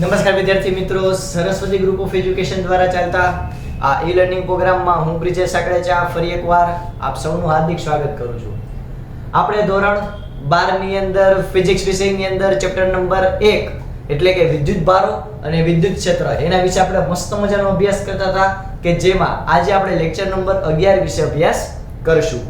નમસ્કાર વિદ્યાર્થી મિત્રો, સરસ્વતી ગ્રુપ ઓફ એજ્યુકેશન દ્વારા ચાલતા આ ઈ લર્નિંગ પ્રોગ્રામમાં હું બ્રિજેશ સાકળેચા ફરી એકવાર આપ સૌનું હાર્દિક સ્વાગત કરું છું. આપણે ધોરણ 12 ની અંદર ફિઝિક્સ વિષયની અંદર ચેપ્ટર નંબર 1 એટલે કે વિદ્યુત ભારો અને વિદ્યુત ક્ષેત્ર એના વિશે આપણે મસ્ત મજાનો અભ્યાસ કરતા હતા કે જેમાં આજે આપણે લેક્ચર નંબર 11 વિશે અભ્યાસ કરશું.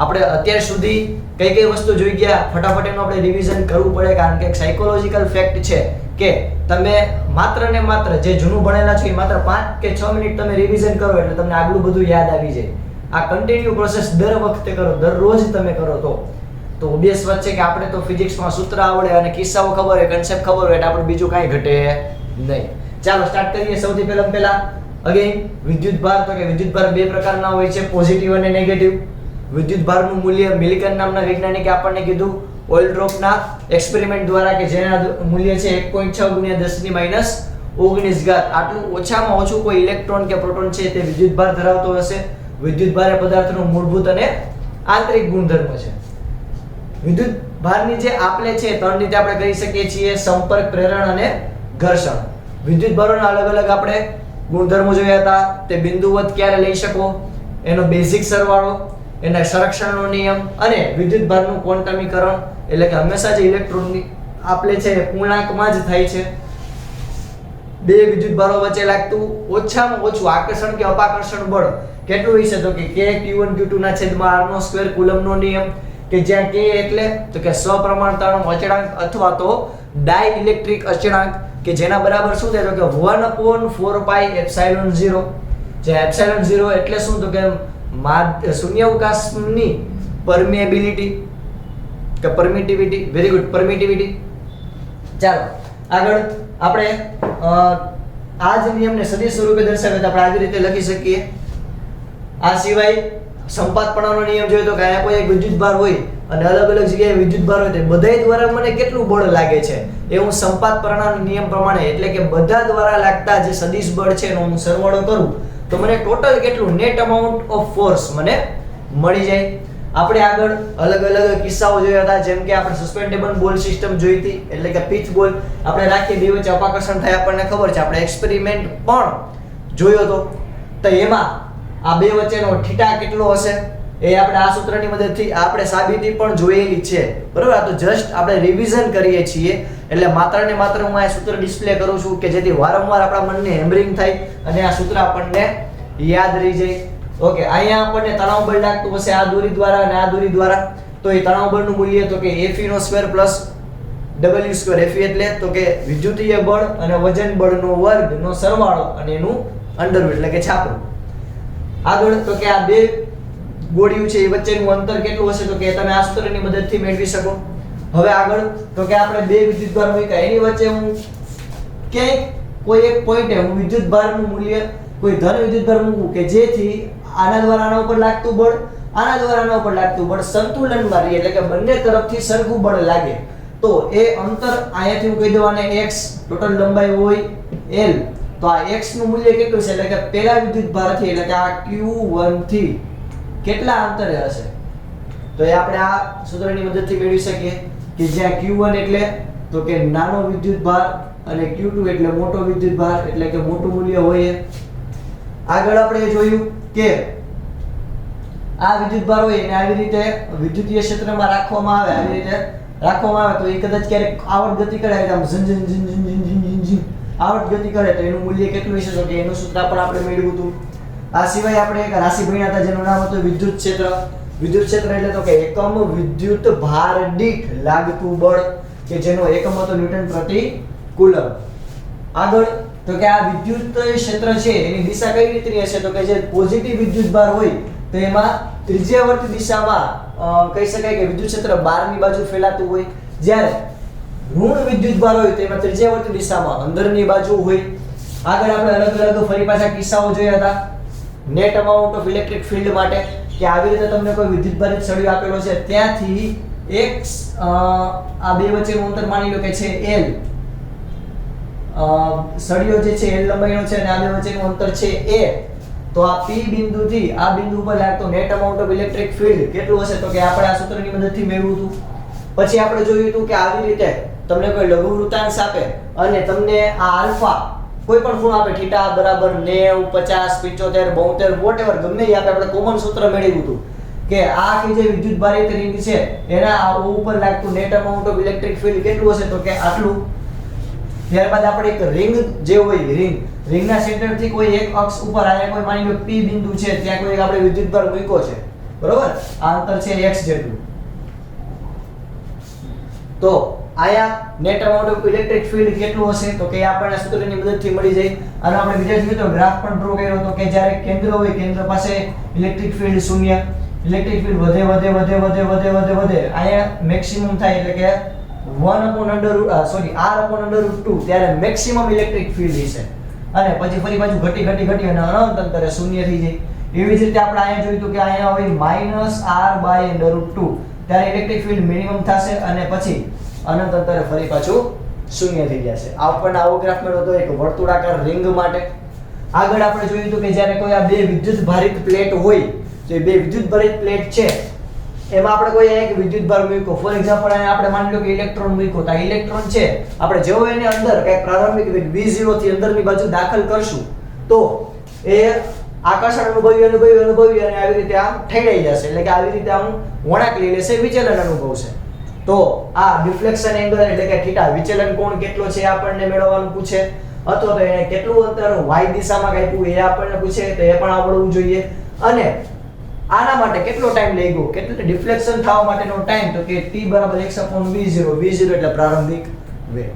આપણે અત્યાર સુધી કઈ કઈ વસ્તુ જોઈ ગયા ફટાફટ એનું આપણે રિવિઝન કરવું પડે, કારણ કે એક સાયકોલોજીકલ ફેક્ટ છે કે તમે માત્ર ને માત્ર જે જૂનું ભણેલા છો એ માત્ર 5 કે 6 મિનિટ તમે રિવિઝન કરો એટલે તમને આગલું બધું યાદ આવી જાય. આ કન્ટિન્યુ પ્રોસેસ દર વખતે કરો, દરરોજ તમે કરો તો ઓબ્વિયસ વાત છે કે આપણે તો ફિઝિક્સમાં સૂત્ર આવડે અને કિસ્સાઓ ખબર હોય, કન્સેપ્ટ ખબર હોય એટલે આપણે બીજું કાંઈ ઘટે નહીં. ચાલો સ્ટાર્ટ કરીએ. સૌથી પહેલા અગેન વિદ્યુત ભાર. તો કે વિદ્યુત ભાર બે પ્રકારના હોય છે, પોઝિટિવ અને નેગેટિવ. વિદ્યુત ભારનું મૂલ્ય મિલિકન નામના વૈજ્ઞાનિકે આપણને કીધું ઓઇલડ્રોપના એક્સપેરિમેન્ટ દ્વારા કે જેના મૂલ્ય છે 1.6 × 10⁻19 ઘાત. આટલું ઓછામાં ઓછું કોઈ ઇલેક્ટ્રોન કે પ્રોટોન છે તે વિદ્યુત ભાર ધરાવતો હશે. વિદ્યુત ભાર એ પદાર્થનો મૂળભૂત અને આંતરિક ગુણધર્મ છે. વિદ્યુત ભારની જે આપલે છે ત્રણ રીતે આપણે કરી શકીએ છીએ: સંપર્ક, પ્રેરણ અને ઘર્ષણ. વિદ્યુત ભારોના અલગ અલગ આપણે ગુણધર્મો જોયા હતા. તે બિંદુવત ક્યારે લઈ શકો, એનો બેઝિક સરવાળો, એના સંરક્ષણનો નિયમ અને વિદ્યુત ભારનું ક્વોન્ટમીકરણ. એટલે કે હંમેશા જે ઇલેક્ટ્રોનની આપલે છે એ પૂર્ણાંકમાં જ થાય છે. બે વિદ્યુત ભારો વચ્ચે લાગતું ઓછામાં ઓછું આકર્ષણ કે અપાકર્ષણ બળ કેટલું હોય છે? તો કે k q1 q2 ના છેદમાં r² કુલમ્બનો નિયમ, કે જ્યાં k એટલે તો કે સપ્રમાણતાનો અચળાંક અથવા તો ડાઇલેક્ટ્રિક અચળાંક, કે જેના બરાબર શું થાય? તો કે 1/4πε0. જે ε0 એટલે શું? તો કે શૂન્યાવકાશની પરમિએબિલિટી કે પરમિટિવિટી. Very good, permittivity. ચાલો આગળ આપણે આ જ નિયમને સદિશ સ્વરૂપે દર્શાવે તો આપણે આવી રીતે લખી શકીએ. આ સિવાય સંપાતપણાનો નિયમ જોઈએ તો કે અહીંયા કોઈ એક વિદ્યુત ભાર હોય અને અલગ અલગ જગ્યાએ વિદ્યુત ભાર હોય તો બધાય દ્વારા મને કેટલું બળ લાગે છે એ હું સંપાતપણાના નિયમ પ્રમાણે એટલે કે બધા દ્વારા લાગતા જે સદિશ બળ છે એનો હું સરવાળો કરું તો મને ટોટલ કેટલું નેટ અમાઉન્ટ ઓફ ફોર્સ મને મળી જાય. આપણે આગળ અલગ અલગ કિસ્સાઓ જોયા હતા, જેમ કે આપણે સસ્પેન્ડેબલ બોલ સિસ્ટમ જોઈ હતી, એટલે કે પિચ બોલ આપણે રાખીએ, બે વચ્ચે અપાકર્ષણ થાય આપણને ખબર છે. આપણે એક્સપેરિમેન્ટ પણ જોયો હતો. તો એમાં આ બે વચ્ચેનો થીટા કેટલો હશે એ આપણે આ સૂત્રની મદદથી આપણે સાબિતી પણ જોયેલી છે, બરોબર. આ તો જસ્ટ આપણે રિવિઝન કરીએ છીએ એટલે માત્ર ને માત્ર હું આ સૂત્ર ડિસ્પ્લે કરું છું કે જેથી વારંવાર આપણા મનને હેમરિંગ થાય અને આ સૂત્ર આપણને યાદ રહી જાય. ઓકે, અહીંયા આપણને તણાવ બળ લાગતું હશે આ દોરી દ્વારા અને આ દોરી દ્વારા. તો એ તણાવ બળનું મૂલ્ય તો કે Fe² + W². Fe એટલે તો કે વિદ્યુતીય બળ અને વજન બળનો વર્ગનો સરવાળો અને એનું અંડરરૂટ એટલે કે છાપરું. આગળ તો કે આ બે ગોળીઓ છે એ વચ્ચેનું અંતર કેટલું હશે? તો કે તમે આ સૂત્રની મદદથી મેળવી શકો. હવે આગળ તો કે આપણે બે વિદ્યુત ભાર મૂક્યા, એની વચ્ચે હું ક્યાંક કોઈ એક પોઈન્ટે હું વિદ્યુત ભારનું મૂલ્ય કોઈ ધન વિદ્યુત ભાર મૂકું કે જેથી આના દ્વારા આના ઉપર લાગતું બળ, આના દ્વારા આના ઉપર લાગતું બળ સંતુલનમાં રહે, એટલે કે બંને તરફથી સરખું બળ લાગે. તો એ અંતર અહીંયાથી હું કહી દઉં આને x, ટોટલ લંબાઈ હોય l. તો આ x નું મૂલ્ય કેટલું છે? એટલે કે પહેલા વિદ્યુત ભારથી એટલે કે આ q1 થી કેટલા અંતરે હશે? તો એ આપણે આ સૂત્રની મદદથી મેળવી શકીએ કે જ્યાં q1 એટલે તો કે નાનો વિદ્યુત ભાર અને q2 એટલે મોટો વિદ્યુત ભાર એટલે કે મોટું મૂલ્ય હોય. આગળ આપણે જોયું કે આ વિદ્યુત ભાર હોય એને આવી રીતે વિદ્યુતીય ક્ષેત્રમાં રાખવામાં આવે, આવી રીતે રાખવામાં આવે તો એ કદાચ ક્યારેક આવર્ત ગતિ કરે આમ ઝન ઝન ઝન ઝન ઝન ઝન ઝન આવર્ત ગતિ કરે તો એનું મૂલ્ય કેટલું હશે? તો કે એનું સૂત્ર પણ આપણે મેળવ્યું હતું. આ સિવાય આપણે એક રાશિ ભણ્યા હતા જેનું નામ હતું વિદ્યુત ક્ષેત્ર. વિદ્યુત ક્ષેત્ર એટલે તો કે એકમ વિદ્યુત ભાર દીઠ લાગતું બળ, કે જેનો એકમ હતો ન્યૂટન પ્રતિ કુલમ. આગળ તો કે આ વિદ્યુત ક્ષેત્ર છે એની દિશા કઈ રીતની હશે? તો કે જે પોઝિટિવ વિદ્યુત ભાર હોય તો એમાં ત્રિજ્યાવર્તી દિશામાં કહી શકાય કે વિદ્યુત ક્ષેત્ર બહારની બાજુ ફેલાતું હોય, જ્યારે ઋણ વિદ્યુત ભાર હોય તો એમાં ત્રિજ્યાવર્તી દિશામાં અંદરની બાજુ હોય. આગળ આપણે અલગ અલગ ફરી પાછા કિસ્સાઓ જોયા હતા net amount of electric field માટે, કે આવી રીતે તમને કોઈ વિદ્યુત ભારિત સળિયો આપેલો છે, ત્યાંથી એક આ બે વચ્ચેનું અંતર માની લો કે છે l. સળિયો જે છે l લંબાઈનો છે અને આ બે વચ્ચેનું અંતર છે a. તો આ P બિંદુથી આ બિંદુ પર લાગતો net amount of electric field કેટલું હશે? તો કે આપણે આ સૂત્રની મદદથી મેળવ્યું હતું. પછી આપણે જોયું હતું કે આવી રીતે તમને કોઈ લઘુ વૃત્તાંશ આપે અને તમને આ આલ્ફા કોઈ પણ ખૂણો આપે થીટા બરાબર 90 50 75 72 વોટએવર ગમે એ આપે, આપણે કોમન સૂત્ર મેળવ્યું હતું કે આ આખી જે વિદ્યુત ભારિત રિંગ છે એના આ ઉપર લાગતું net amount of electric field કેટલું હશે તો કે આટલું. ત્યારબાદ આપણે એક રિંગ જે હોય રિંગના સેન્ટરથી કોઈ એક અક્ષ ઉપર આયા કોઈ માની લો P બિંદુ છે, ત્યાં કોઈ આપણે વિદ્યુતભાર મૂક્યો છે, બરોબર, આ અંતર છે x જેટલું. તો આયા net amount of electric field કેટલું હશે તો કે આપણને સૂત્રની મદદથી મળી જાય. અને આપણે વિદ્યાર્થી મિત્રો ગ્રાફ પણ ડ્રો કર્યો હતો કે જ્યારે કેન્દ્ર હોય, કેન્દ્ર પાસે ઇલેક્ટ્રિક ફિલ્ડ શૂન્ય, ઇલેક્ટ્રિક ફિલ્ડ વધે વધે વધે વધે વધે વધે વધે આયા મેક્સિમમ થાય એટલે કે r/√2 ત્યારે મેક્સિમમ ઇલેક્ટ્રિક ફિલ્ડ હશે અને પછી ફરી પાછું ઘટી અને અનંત અંતરે શૂન્ય થઈ જાય. એવી જ રીતે આપણે અહીંયા જોયું હતું કે અહીંયા હોય -r/√2 ત્યારે ઇલેક્ટ્રિક ફિલ્ડ મિનિમમ થશે અને પછી અનંત અંતરે ફરી પાછું શૂન્ય થઈ જશે. આ આપણને આવો ગ્રાફ મળ્યો હતો એક વર્તુળાકાર રિંગ માટે. આગળ આપણે જોયું હતું કે જ્યારે કોઈ આ બે વિદ્યુત ભારિત પ્લેટ હોય, જે બે વિદ્યુત ભારિત પ્લેટ છે એમાં આપણે કોઈ એક વિદ્યુતભાર મૂક્યો, ફોર એક્ઝામ્પલ અહીંયા આપણે માની લો કે ઇલેક્ટ્રોન મૂક્યો, તો આ ઇલેક્ટ્રોન છે આપણે જેવો એને અંદર કઈ પ્રારંભિક વેગ v0 થી અંદરની બાજુ દાખલ કરશું તો એ આકર્ષણ અનુભવી અને આવી રીતે આમ ઠેડાઈ જશે, એટલે કે આવી રીતે આમ વળાંક લઈ લેશે, વિચલન અનુભવશે. તો આ ડિફ્લેક્શન એંગલ એટલે કે થીટા વિચલન કોણ કેટલો છે એ આપણને મેળવવાનું પૂછે, અથવા તો એને કેટલું અંતર y દિશામાં કાપ્યું એ આપણને પૂછે તો એ પણ આવડવું જોઈએ. અને આના માટે કેટલો ટાઈમ લાગ્યો, કેટલો ડિફ્લેક્શન થવા માટેનો ટાઈમ તો કે t = x/v0, v0 એટલે પ્રારંભિક વેગ.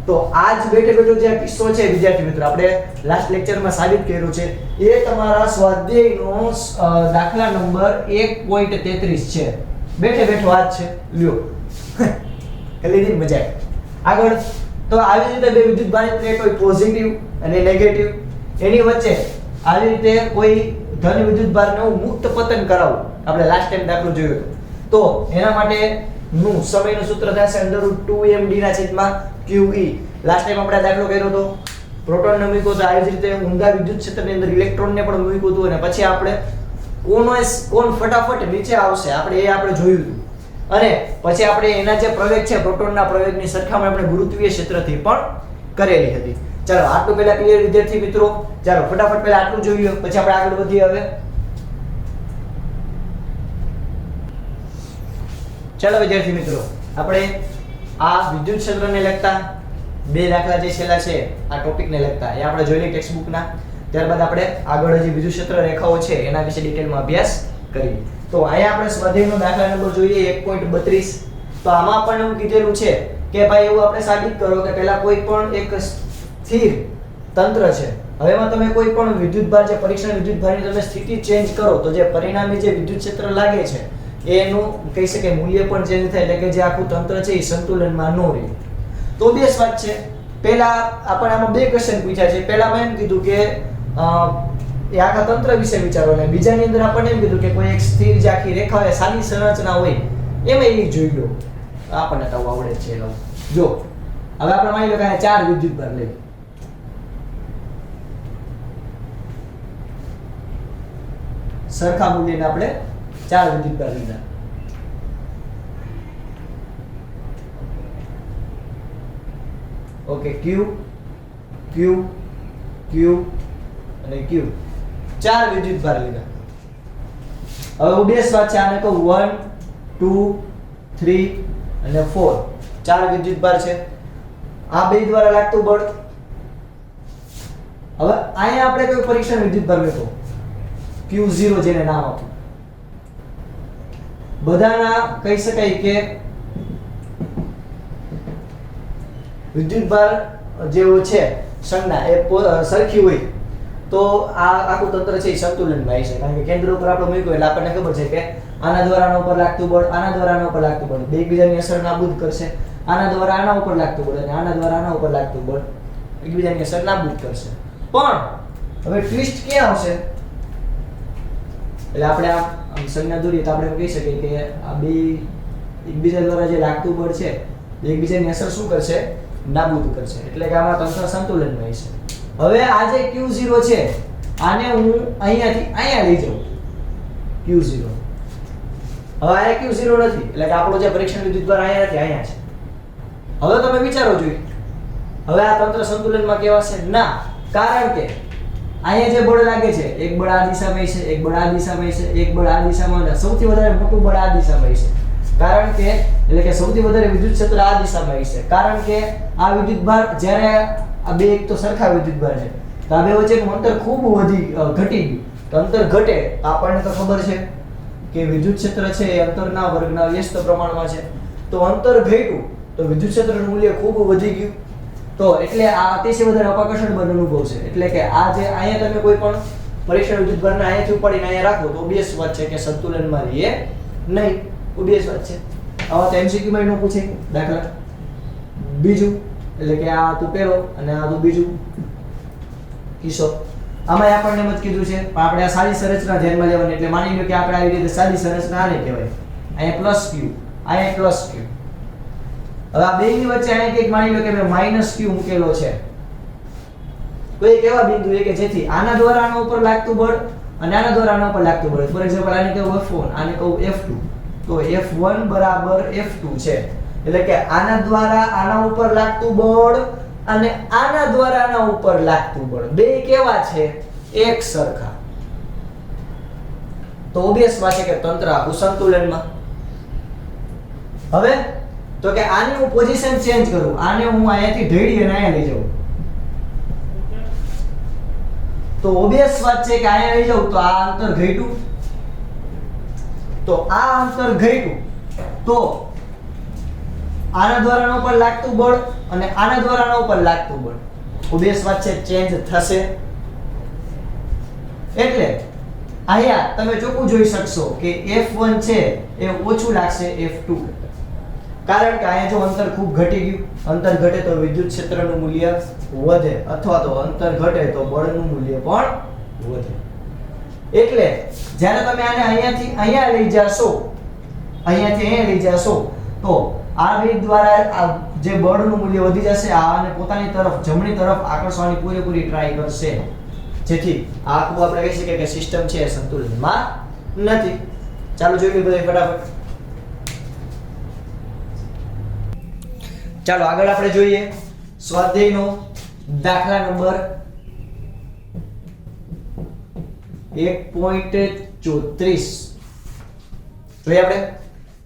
તો આજ બેઠો જે કિસ્સો છે વિદ્યાર્થી મિત્રો આપણે લાસ્ટ લેક્ચરમાં સાબિત કર્યો છે એ તમારા સ્વાધ્યાયનો દાખલા નંબર 1.33 છે. બેઠો આજ છે, લ્યો લીધી મજા. આગળ તો આવી રીતે બે વિદ્યુત ભારિત પ્લેટ હોય પોઝિટિવ અને નેગેટિવ, એની વચ્ચે આવી રીતે કોઈ ધન વિદ્યુતભારને મુક્ત પતન કરાવવું, આપણે લાસ્ટ ટાઈમ દાખલો જોયો હતો. તો એના માટે નું સમયનું સૂત્ર થશે √2md/qe. લાસ્ટ ટાઈમ આપણે દાખલો કર્યો હતો, પ્રોટોનને મૂક્યો તો આવી જ રીતે ઊંડા વિદ્યુત ક્ષેત્રની અંદર ઇલેક્ટ્રોનને પણ મૂક્યું હતું અને પછી આપણે કોણ ફટાફટ નીચે આવશે આપણે જોયું હતું. અને પછી આપણે એના જે પ્રવેગ છે પ્રોટોનના પ્રવેગની સરખામણી આપણે ગુરુત્વીય ક્ષેત્રથી પણ કરેલી હતી. ચાલો આટલું પહેલા ક્લિયર વિદ્યાર્થી મિત્રો? ચાલો ફટાફટ પહેલા આટલું જોઈએ પછી આપણે આગળ વધીએ. હવે ચાલો વિદ્યાર્થી મિત્રો આપણે આ વિદ્યુત ક્ષેત્રને લગતા બે દાખલા જે છેલ્લા છે આ ટોપિકને લગતા એ આપણે જોઈ લઈએ ટેક્સ્ટબુકના. ત્યારબાદ આપણે આગળ જે વિદ્યુત ક્ષેત્ર રેખાઓ છે એના વિશે ડિટેલમાં અભ્યાસ કરીએ. તો અહીંયા આપણે સ્વાધ્યાયનો દાખલા નંબર જોઈએ 1.32. તો આમાં પણ એવું કીધેલું છે કે ભાઈ એવું આપણે સાબિત કરો કે પહેલા કોઈ પણ એક સ્થિર તંત્ર છે, હવે એમાં તમે કોઈ પણ વિદ્યુતભાર જે પરીક્ષણ વિદ્યુતભારની તમે સ્થિતિ ચેન્જ કરો તો જે પરિણામી જે વિદ્યુત ક્ષેત્ર લાગે છે એનું કહી શકાય મૂલ્ય પણ ચેન્જ થાય, એટલે કે જે આખું તંત્ર છે એ સંતુલનમાં ન રહે. તો બે વાત છે. પહેલા આપણે આમાં બે ક્વેશ્ચન પૂછ્યા છે. પહેલામાં એમ કીધું કે એ આખા તંત્ર વિશે વિચારો, અને બીજાની અંદર આપણને એમ કીધું કે કોઈ એક સ્થિર જે આખી રેખા હોય સાદી સંરચના હોય એમાં એ જોઈ લો. આપણને તો આવડે છે. જો હવે આપણે માની લો કે આ ચાર વિદ્યુતભાર લઈએ, સરખા મૂલ્યના આપણે ચાર વિદ્યુતભાર લીધા. ઓકે, Q Q Q અને Q ચાર વિદ્યુતભાર લીધા. હવે ઉદ્દેશ વાત છે આને કહું 1 2 3 અને 4 ચાર વિદ્યુતભાર છે. આ બે દ્વારા લાગતું બળ. હવે અહીંયા આપણે કોઈ પરીક્ષણ વિદ્યુતભાર લેતો Q0 જેને નામ આપ્યું. બધાના કહી શકાય કે વિદ્યુતભાર જેવો છે સંજ્ઞા એ સરખી હોય તો આ આખું તંત્ર છે એ સંતુલનમાં આવી છે. કારણ કે કેન્દ્ર ઉપર આપણે મૂક્યું એટલે આપણને ખબર છે કે આના દ્વારા આના ઉપર લાગતું બળ, આના દ્વારા આના ઉપર લાગતું બળ બે એકબીજાની અસર નાબૂદ કરશે. આના દ્વારા આના ઉપર લાગતું બળ અને આના દ્વારા આના ઉપર લાગતું બળ એકબીજાની અસર નાબૂદ કરશે. પણ હવે ટ્વિસ્ટ ક્યાં આવશે? એટલે આપણે આમ સંજ્ઞા દોરીએ તો આપણે કહી શકીએ કે આ બે એકબીજા દ્વારા જે લાગતું બળ છે એ એકબીજાની અસર શું કરશે? નાબૂદ કરશે. એટલે કે આમાં તંત્ર સંતુલનમાં હશે. હવે આ જે Q0 છે આને હું અહીંયાથી અહીંયા લઈ જાઉં Q0. હવે આ Q0 નથી એટલે કે આપણો જે પરીક્ષણ વિદ્યુતભાર અહીંયા નથી અહીંયા છે. હવે તમે વિચારો જોઈએ, હવે આ તંત્ર સંતુલનમાં કેવાશે ના, કારણ કે અહીંયા જે બળ લાગે છે એક બળ આ દિશામાં છે, એક બળ આ દિશામાં છે, એક બળ આ દિશામાં, અને સૌથી વધારે મોટું બળ આ દિશામાં છે, કારણ કે એટલે કે સૌથી વધારે વિદ્યુત ક્ષેત્ર આ દિશામાં છે, કારણ કે આ વિદ્યુતભાર જ્યારે આ બે એક તો સરખા વિદ્યુતભાર છે તો આ બે વચ્ચેનું અંતર ખૂબ ઘટી ગયું, તો અંતર ઘટે આપણને તો ખબર છે કે વિદ્યુત ક્ષેત્ર છે એ અંતરના વર્ગના વ્યસ્ત પ્રમાણમાં છે, તો અંતર ઘટ્યું તો વિદ્યુત ક્ષેત્રનું મૂલ્ય ખૂબ વધી ગયું, તો એટલે આ અતિશય વધારે અપાકર્ષણ બળ અનુભવ છે, એટલે કે આ જે અહીંયા તમે કોઈ પણ પરીક્ષણ વિદ્યુતભારને અહીંયાથી ઉપાડીને અહીંયા રાખો તો ઓબવિયસ વાત છે કે સંતુલનમાં રહે નહીં, ઓબવિયસ વાત છે. આવા તો MCQ માં નો પૂછે દાખલા. બીજું એટલે કે આ તું પહેલો અને આ તું બીજું કિસ્સો, આમાં આપણને એમ જ કીધું છે પણ આપણે આ સાદી સંરચના ધ્યાનમાં લેવાની, એટલે માની લો કે આપણે આવી રીતે સાદી સંરચના આને કહેવાય, અહીંયા પ્લસ q, અહીંયા પ્લસ q. હવે આ બેની વચ્ચે અહીંયા કંઈક માની લો કે મેં માઈનસ q મૂકેલો છે, કોઈ એક એવા બિંદુ એ કે જેથી આના દ્વારા આના ઉપર લાગતું બળ અને આના દ્વારા આના ઉપર લાગતું બળ, ફોર એક્ઝામ્પલ આને કહું F1 આને કહું F2, તો F1 બરાબર F2 છે, એટલે કે આના દ્વારા આના ઉપર લાગતું બળ અને આના દ્વારા આના ઉપર લાગતું બળ બે કેવા છે? એક સરખા. તો ઓબવિયસ વાત છે કે તંત્ર આખું સંતુલનમાં. હવે તો કે આની હું પોઝિશન ચેન્જ કરું, આને હું અહીંયાથી ઢેડી અને અહીંયા લઈ જાઉં, તો ઓબવિયસ વાત છે કે અહીંયા લઈ જાઉં તો આ અંતર ઘટ્યું, તો આ અંતર ઘટ્યું તો આના દ્વારા આના ઉપર લાગતું બળ અને આના દ્વારા આના ઉપર લાગતું બળ ઓબવિયસ વાત છે ચેન્જ થશે, એટલે અહીંયા તમે ચોખ્ખું જોઈ શકશો કે F1 છે એ ઓછું લાગશે F2, કારણ કે અહીંયા જો અંતર ખૂબ ઘટી ગયું, અંતર ઘટે તો વિદ્યુત ક્ષેત્રનું મૂલ્ય વધે અથવા તો અંતર ઘટે તો બળનું મૂલ્ય પણ વધે. એટલે જ્યારે તમે આને અહીંયાથી અહીંયા લઈ જાશો, અહીંયાથી અહીંયા લઈ જાશો તો આ વેગ દ્વારા જે બળનું મૂલ્ય વધી જશે, આને પોતાની તરફ જમણી તરફ આકર્ષવાની પૂરેપૂરી ટ્રાય કરશે, જેથી આ આખું આપણે કહી શકીએ કે સિસ્ટમ છે સંતુલનમાં નથી. ચાલો જોઈ લઈએ બધા ફટાફટ. ચાલો આગળ આપણે જોઈએ સ્વાધ્યાયનો દાખલા નંબર 1.34. જોઈએ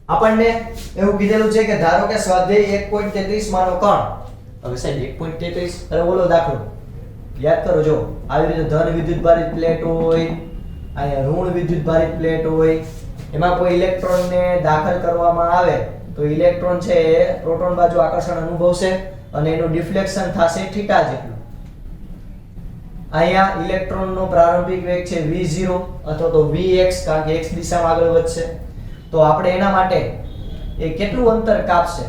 આપણને એવું કીધેલું છે કે ધારો કે સ્વાધ્યાય 1.33 માનો કણ. હવે સાહેબ 1.33 અરે બોલો દાખલો યાદ કરો, જો આવી રીતે ધન વિદ્યુત ભારિત પ્લેટ હોય, અહીંયા ઋણ વિદ્યુત ભારિત પ્લેટ હોય, એમાં કોઈ ઇલેક્ટ્રોનને દાખલ કરવામાં આવે તો ઇલેક્ટ્રોન છે એ પ્રોટોન બાજુ આકર્ષણ અનુભવશે અને એનું ડિફ્લેક્શન થશે થીટા જેટલું. અહીંયા ઇલેક્ટ્રોનનો પ્રારંભિક વેગ છે v0 અથવા તો vx, કારણ કે x દિશામાં આગળ વધશે, તો આપણે એના માટે એ કેટલું અંતર કાપશે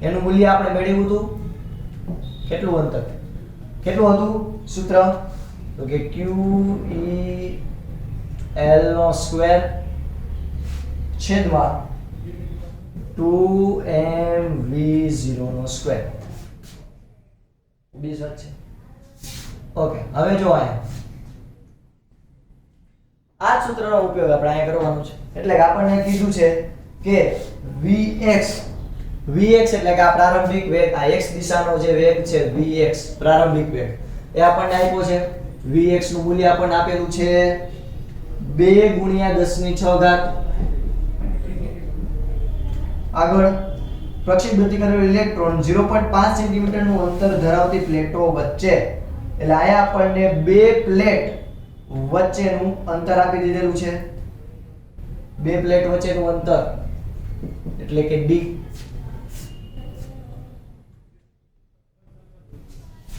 એનું મૂલ્ય આપણે મેળવ્યું હતું. કેટલું અંતર, કેટલું હતું સૂત્ર? તો કે q e l નો સ્ક્વેર છેદમાં 2mv0 નો સ્ક્વેર. બીજી વાત છે. ઓકે, હવે જો અહીંયા આ સૂત્રનો ઉપયોગ આપણે અહીંયા કરવાનો છે, એટલે કે આપણને કીધું છે કે vx એટલે કે આ પ્રારંભિક વેગ, આ x દિશાનો જે વેગ છે vx પ્રારંભિક વેગ એ આપણને આપ્યો છે. vx નું મૂલ્ય આપણને આપેલું છે 2 × 10⁶. આગળ પ્રક્ષેપ કરેલો ઇલેક્ટ્રોન 0.5 સેન્ટીમીટર નું અંતર ધરાવતી પ્લેટો વચ્ચે, એટલે આયા આપણને બે પ્લેટ વચ્ચેનું અંતર આપી દીધેલું છે. બે પ્લેટ વચ્ચેનું અંતર એટલે કે d.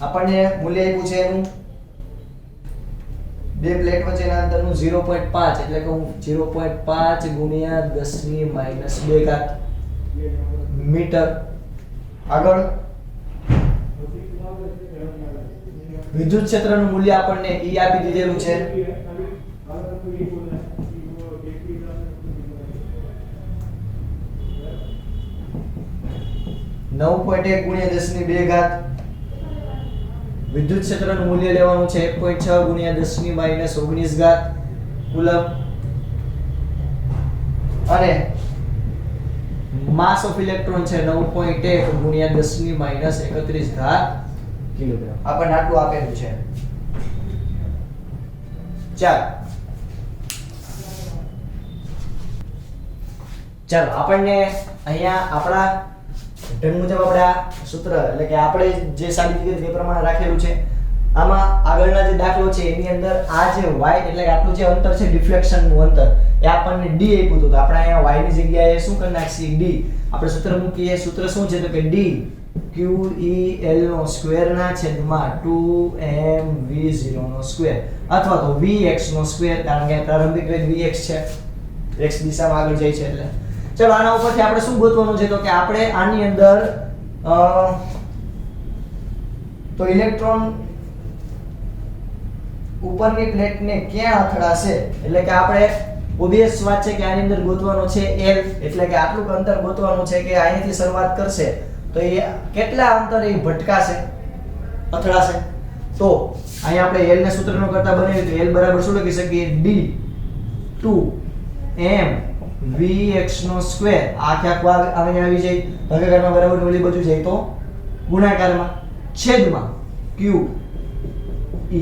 આપણને મૂલ્ય આપ્યું છે એનું બે પ્લેટ વચ્ચેના અંતરનું 0.5 એટલે કે હું 0.5 × 10⁻² મીટર. આગળ વિદ્યુત ક્ષેત્રનું મૂલ્ય આપણને E આપી દીધેલું છે. વિદ્યુત ક્ષેત્રનું મૂલ્ય લેવાનું છે 1.6 × 10⁻19 કુલમ અને માસ ઓફ ઇલેક્ટ્રોન છે 9.1 ગુણ્યા 10 ની માઈનસ 31 ઘાત કિલોગ્રામ. આપણને આટલું આપેલું છે. ચાલો આપણને અહીંયા આપણા ઢંગ મુજબ આપણે આ સૂત્ર એટલે કે આપણે જે સાબિત કર્યું તે પ્રમાણે રાખેલું છે. આમાં આગળના જે દાખલો છે એની અંદર આ જે y એટલે કે આટલું જે અંતર છે ડિફ્લેક્શન નું અંતર એ આપણને d આપ્યું હતું. તો આપણે અહીંયા y ની જગ્યાએ શું કરી નાખીએ d. આપણે સૂત્ર મૂકીએ. સૂત્ર શું છે તો કે d QEL નો સ્ક્વેર ના છેદમાં 2mv0 નો સ્ક્વેર અથવા તો vx નો સ્ક્વેર, કારણ કે પ્રારંભિક વેગ vx છે, x દિશામાં આગળ જાય છે એટલે. ચલો આના ઉપરથી આપણે શું ગોતવાનું છે તો કે આપણે આની અંદર તો ઇલેક્ટ્રોન ઉપરની પ્લેટને ક્યાં અથડાશે, એટલે કે આપણે ઓબવિયસ વાત છે કે આની અંદર ગોતવાનો છે L, એટલે કે આટલું અંતર ગોતવાનું છે કે અહીંયાથી શરૂઆત કરશે તો એ કેટલા અંતરે ભટકાશે, અથડાશે. તો અહીંયા આપણે L ને સૂત્રનો કરતા બનાવ્યું તો L બરાબર શું લખી શકીએ d 2m vx નો સ્ક્વેર. આખા ભાગ અહીંયા આવી જાય, ભાગાકારમાં બરાબર ઓલી બાજુ જાય તો ગુણાકારમાં, છેદમાં q e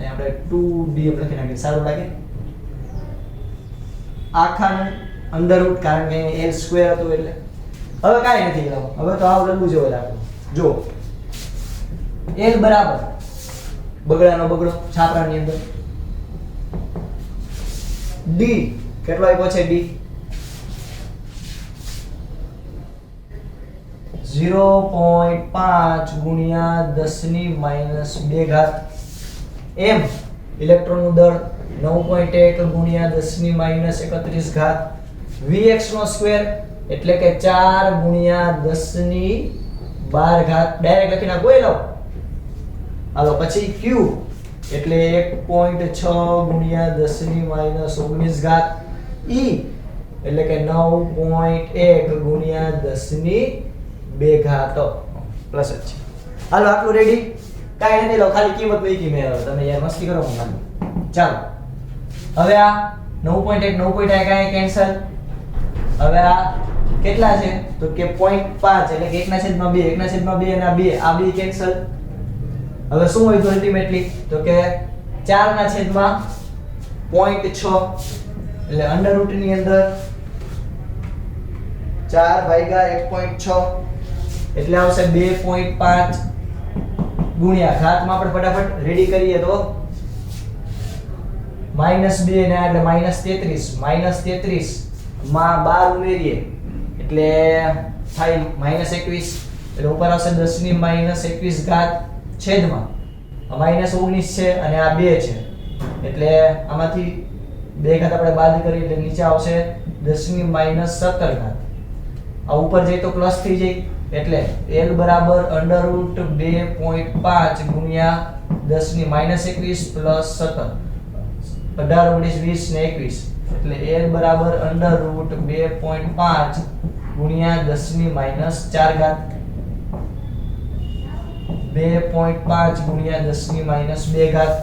આપણે 2d લખી નાખીએ, સારું લાગે. આખા અંડર રૂટ, કારણ કે l સ્ક્વેર હતું એટલે. હવે કાઈ નથી લાવો, હવે તો આવ લંબુ જેવો રાખો. જો l બરાબર બગડાનો બગડો છાપરાની અંદર d કેટલો આપ્યો છે d 0.5 ગુણ્યા 10 ની માઈનસ 2 ઘાત m ઇલેક્ટ્રોનનું દળ 9.1 ગુણ્યા 10 ની માઈનસ 31 ઘાત vx નો સ્ક્વેર એટલે કે 4 ગુણ્યા 10 ની 12 ઘાત. ડાયરેક્ટ લખી નાખો એ લાવ. હાલો પછી q એટલે 1.6 ગુણ્યા 10 ની માઈનસ 19 ઘાત e એટલે કે 9.1 ગુણ્યા 10 ની 2 ઘાત પ્લસ જ છે. હાલો આટલું રેડી. કાઈ નથી લો, ખાલી કિંમત મૂકી મેં. તમે યાર મસ્તી કરો મને. ચાલો હવે આ 9.1 9.1 કાઈ કેન્સલ. હવે આ કેટલા છે તો કે 0.5 એટલે કે 1/2 1/2 અને આ 2 કેન્સલ. હવે શું હોય તો અલ્ટિમેટલી તો કે 4/0.6 એટલે અંડર રૂટ ની અંદર 4/1.6 એટલે આવશે 2.5 ગુણ્યા ઘાતમાં આપણે ફટાફટ રેડી કરીએ તો -2 ને એટલે -33 માં 12 ઉમેરીએ એટલે થાય -21 એટલે ઉપર આવશે 10 ની -21 ઘાત છેદમાં -19 છે અને આ 2 છે એટલે આમાંથી 2 ઘાત આપણે બાદ કરીએ એટલે નીચે આવશે 10 ની -17 ઘાત. આ ઉપર જાય તો પ્લસ થઈ જાય એટલે l બરાબર √2.5 ગુણ્યા 10 ની -21 પ્લસ 17 18 19 20 ને 21 એટલે l બરાબર √2.5 ગુણ્યા 10 ની -4 ઘાત 2.5 ગુણ્યા 10 ની -2 ઘાત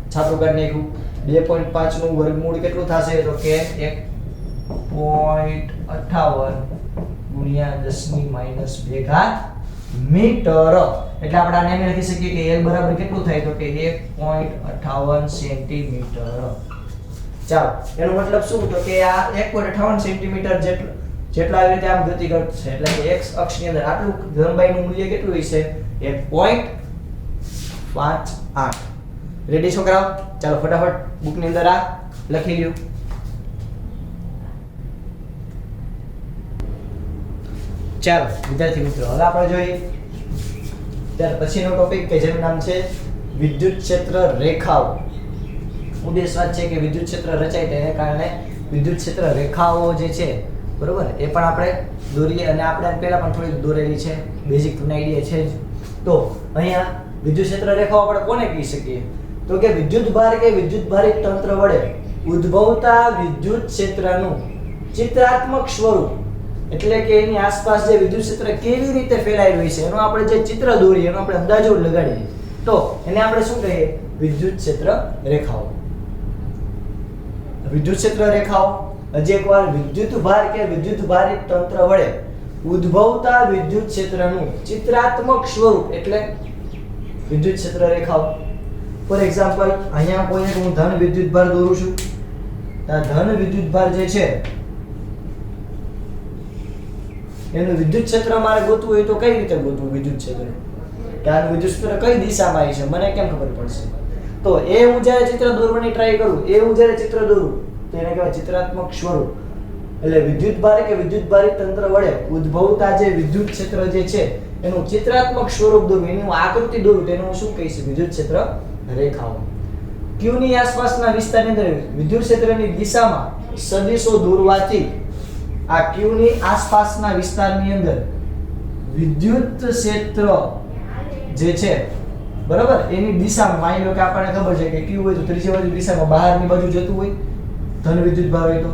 છાપું કરી નાખ્યું. 2.5 નું વર્ગમૂળ કેટલું થશે તો કે 1.58 ગુણ્યા 10 ની -2 ઘાત મીટર. એટલે આપણે આને એમ લખી શકીએ કે l બરાબર કેટલું થાય તો કે 1.58 સેન્ટીમીટર. ચાલો એનો મતલબ શું તો કે આ 1.58 સેન્ટીમીટર જેટલા આવી રીતે આમ ગતિ કરશે એટલે કે x અક્ષની અંદર આટલું લંબાઈનું મૂલ્ય કેટલું હશે 1.58. રેડી છોકરાઓ? ચાલો ફટાફટ બુકની અંદર આ લખી લ્યો. ચાલો વિદ્યાર્થી મિત્રો હવે આપણે જોઈએ ત્યાર પછીનો ટોપિક કે જેનું નામ છે વિદ્યુત ક્ષેત્ર રેખાઓ. ઉદ્દેશ વાત છે કે વિદ્યુત ક્ષેત્ર રચાય તેને કારણે વિદ્યુત ક્ષેત્ર રેખાઓ જે છે બરોબર એ પણ આપણે દોરીએ અને આપણે પહેલા પણ થોડી દોરેલી છે, બેઝિક તમને આઈડિયા છે જ. તો અહીંયા વિદ્યુત ક્ષેત્ર રેખાઓ આપણે કોને કહી શકીએ તો કે વિદ્યુત ભાર કે વિદ્યુત ભારિત તંત્ર વડે ઉદ્ભવતા વિદ્યુત ક્ષેત્રનું ચિત્રાત્મક સ્વરૂપ એટલે કે એની આસપાસ જે વિદ્યુત ક્ષેત્ર કેવી રીતે ફેલાયેલું હોય છે એનો આપણે જે ચિત્ર દોરીએ એનો આપણે અંદાજો લગાડીએ તો એને આપણે શું કહીએ વિદ્યુત ક્ષેત્ર રેખાઓ. વિદ્યુત ક્ષેત્ર રેખાઓ હજી એકવાર, વિદ્યુત ભાર કે વિદ્યુત ભારિત તંત્ર વડે ઉદ્ભવતા વિદ્યુત ક્ષેત્રનું ચિત્રાત્મક સ્વરૂપ એટલે વિદ્યુત ક્ષેત્ર રેખાઓ. ફોર એક્ઝામ્પલ, અહીંયા કોઈ એક હું ધન વિદ્યુત ભાર દોરું છું. આ ધન વિદ્યુત ભાર જે છે એનું વિદ્યુત ક્ષેત્ર મારે ગોતવું હોય તો કઈ રીતે ગોતવું વિદ્યુત ક્ષેત્ર? કે આનું વિદ્યુત ક્ષેત્ર કઈ દિશામાં આવી છે મને કેમ ખબર પડશે? તો એ હું જ્યારે ચિત્ર દોરવાની ટ્રાય કરું, એ હું જ્યારે ચિત્ર દોરું તો એને કહેવાય ચિત્રાત્મક સ્વરૂપ. એટલે વિદ્યુત ભાર કે વિદ્યુત ભારિત તંત્ર વડે ઉદ્ભવતા જે વિદ્યુત ક્ષેત્ર જે છે એનું ચિત્રાત્મક સ્વરૂપ દોરવું, એની હું આકૃતિ દોરું તો એનું શું કહીશ? વિદ્યુત ક્ષેત્ર રેખાઓ. Q ની આસપાસના વિસ્તારની અંદર વિદ્યુત ક્ષેત્રની દિશામાં સદિશો દોરવાથી આ Q ની આસપાસના વિસ્તારની અંદર વિદ્યુત ક્ષેત્ર જે છે બરાબર એની દિશામાં, માની લો કે આપણને ખબર છે કે Q હોય તો ત્રીજી બાજુ દિશામાં બહારની બાજુ જતું હોય, ધન વિદ્યુત ભાર હોય તો